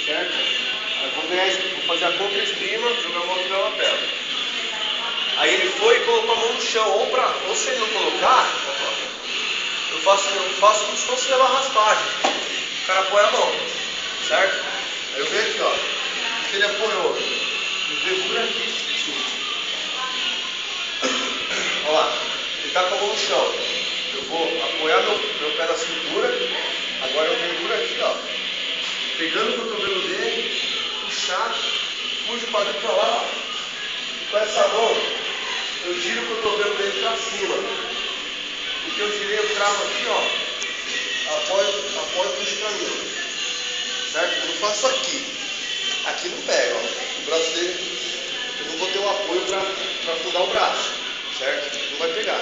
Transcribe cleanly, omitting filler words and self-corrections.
certo? Eu vou fazer a contra-esgrima, jogar a mão aqui na lapela. Aí ele foi e colocou a mão no chão, ou se ele não colocar, eu faço como se fosse levar raspagem. O cara põe a mão, certo? Aí eu venho aqui, ó. O que ele apoiou? Eu venho por aqui. Olha lá, ele tá com a mão no chão. Eu vou apoiar meu pé na cintura. Agora eu venho por aqui, ó. Pegando o cotovelo dele, puxar, puxo o quadril pra lá, ó. Com essa mão, eu giro o cotovelo dele pra cima. O que eu girei, eu travo aqui, ó. Apoio e puxo pra mim, ó. Certo? Eu não faço aqui. Aqui não pega, ó. O braço dele, eu não vou ter o apoio pra afundar o braço. Certo? Não vai pegar.